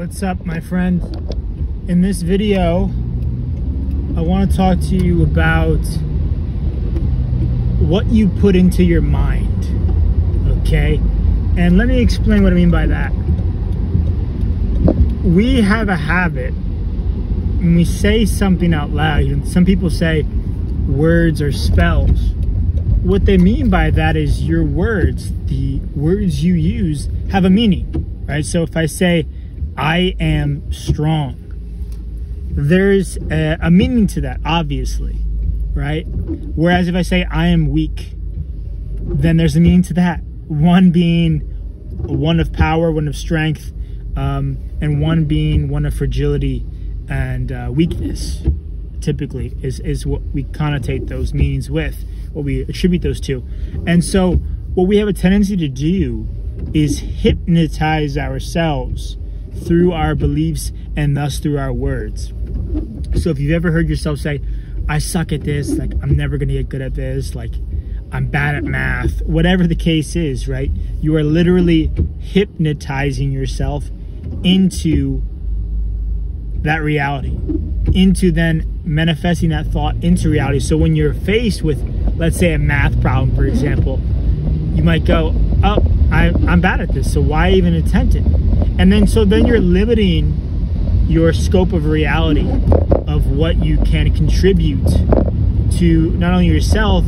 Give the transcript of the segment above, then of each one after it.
What's up, my friend? In this video, I want to talk to you about what you put into your mind, okay? And let me explain what I mean by that. We have a habit when we say something out loud. Some people say words or spells. What they mean by that is your words, the words you use, have a meaning, right? So if I say, I am strong, there's a meaning to that, obviously, right? Whereas if I say I am weak, then there's a meaning to that. One being one of power, one of strength, and one being one of fragility and weakness, typically, is what we connotate those meanings with, what we attribute those to. And so what we have a tendency to do is hypnotize ourselves through our beliefs and thus through our words. So if you've ever heard yourself say, I suck at this, like I'm never gonna get good at this, like I'm bad at math, whatever the case is, right? You are literally hypnotizing yourself into that reality, into then manifesting that thought into reality. So when you're faced with, let's say, a math problem, for example, you might go, oh, I'm bad at this, so why even attempt it? And then you're limiting your scope of reality of what you can contribute to not only yourself,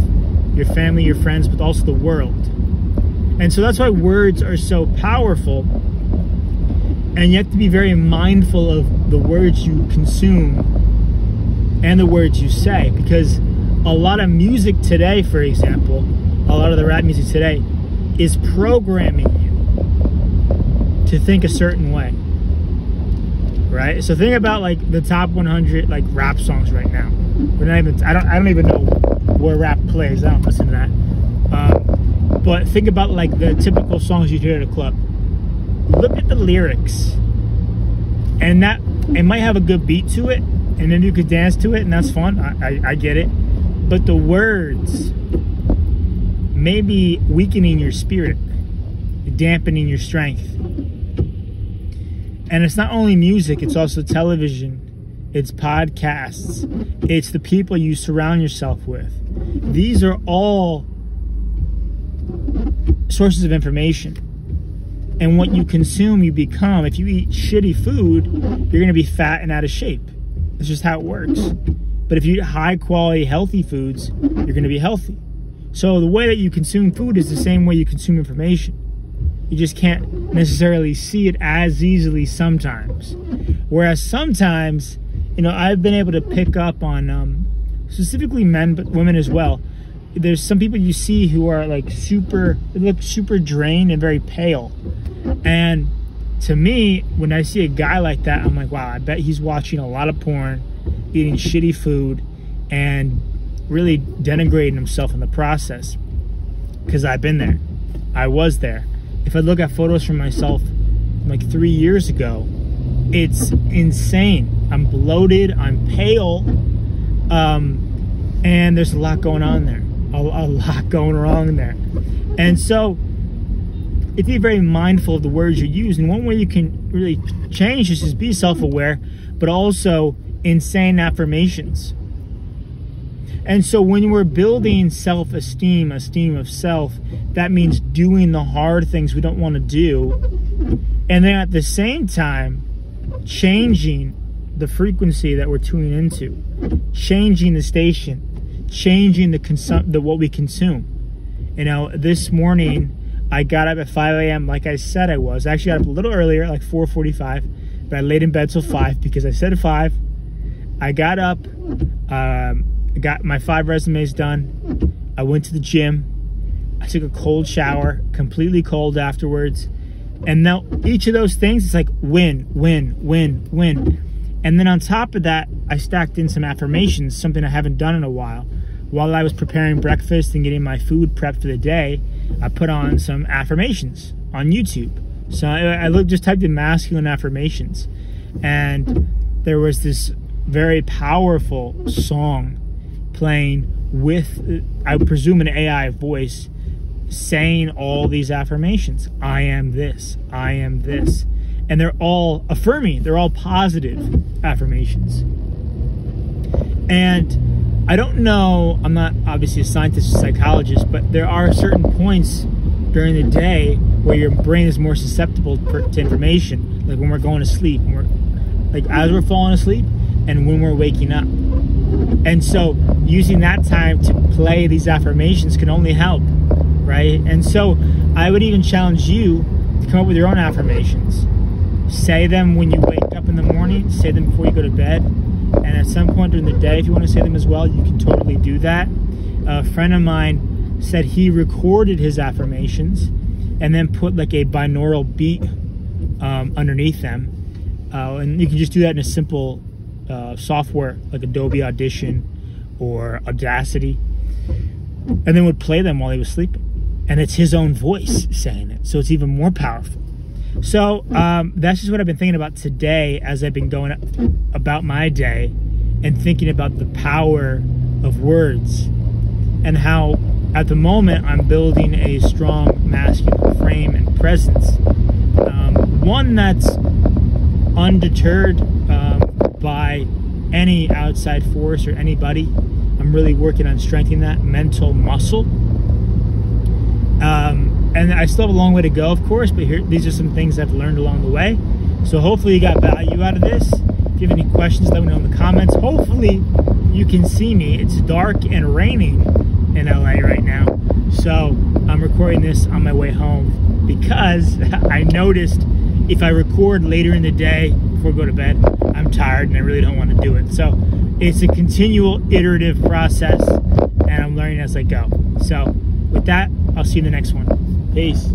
your family, your friends, but also the world. And so that's why words are so powerful. And you have to be very mindful of the words you consume and the words you say, because a lot of music today, for example, a lot of the rap music today is programming you to think a certain way, right? So think about like the top 100 like rap songs right now. I don't even know where rap plays. I don't listen to that. But think about like the typical songs you hear at a club. Look at the lyrics, and that it might have a good beat to it, and then you could dance to it, and that's fun. I get it. But the words may be weakening your spirit, dampening your strength. And it's not only music, it's also television, it's podcasts, it's the people you surround yourself with. These are all sources of information. And what you consume, you become. If you eat shitty food, you're gonna be fat and out of shape. It's just how it works. But if you eat high quality, healthy foods, you're gonna be healthy. So the way that you consume food is the same way you consume information. You just can't necessarily see it as easily sometimes. Whereas sometimes, you know, I've been able to pick up on, specifically men, but women as well. There's some people you see who are like they look super drained and very pale. And to me, when I see a guy like that, I'm like, wow, I bet he's watching a lot of porn, eating shitty food, and really denigrating himself in the process. Because I've been there. I was there. If I look at photos from myself like 3 years ago, it's insane. I'm bloated, I'm pale, and there's a lot going on there. A lot going wrong there. And so you have to be very mindful of the words you use. And one way you can really change is just be self-aware, but also in saying affirmations. And so when we're building self-esteem, esteem of self, that means doing the hard things we don't want to do. And then at the same time, changing the frequency that we're tuning into, changing the station, changing the what we consume. You know, this morning I got up at 5 a.m. like I said I was. I actually got up a little earlier, like 4:45, but I laid in bed till 5 because I said 5. I got up, I got my 5 resumes done. I went to the gym. I took a cold shower, completely cold afterwards. And now each of those things, it's like win, win, win, win. And then on top of that, I stacked in some affirmations, something I haven't done in a while. While I was preparing breakfast and getting my food prepped for the day, I put on some affirmations on YouTube. So I just typed in masculine affirmations. And there was this very powerful song playing with, I presume, an AI voice, saying all these affirmations. I am this, I am this. And they're all affirming. They're all positive affirmations. And I don't know, I'm not obviously a scientist or psychologist, but there are certain points during the day where your brain is more susceptible to information, like when we're going to sleep, like as we're falling asleep and when we're waking up. And so using that time to play these affirmations can only help, right? And so I would even challenge you to come up with your own affirmations. Say them when you wake up in the morning, say them before you go to bed, and at some point during the day, if you want to say them as well, you can totally do that. A friend of mine said he recorded his affirmations and then put like a binaural beat underneath them. And you can just do that in a simple software like Adobe Audition or Audacity, and then would play them while he was sleeping. And it's his own voice saying it, so it's even more powerful. So that's just what I've been thinking about today as I've been going about my day and thinking about the power of words and how at the moment I'm building a strong masculine frame and presence, one that's undeterred by any outside force or anybody. I'm really working on strengthening that mental muscle. And I still have a long way to go, of course, but these are some things I've learned along the way. So hopefully you got value out of this. If you have any questions, let me know in the comments. Hopefully you can see me. It's dark and raining in LA right now. So I'm recording this on my way home because I noticed if I record later in the day before I go to bed, I'm tired and I really don't want to do it. So it's a continual iterative process and I'm learning as I go. So with that, I'll see you in the next one. Peace.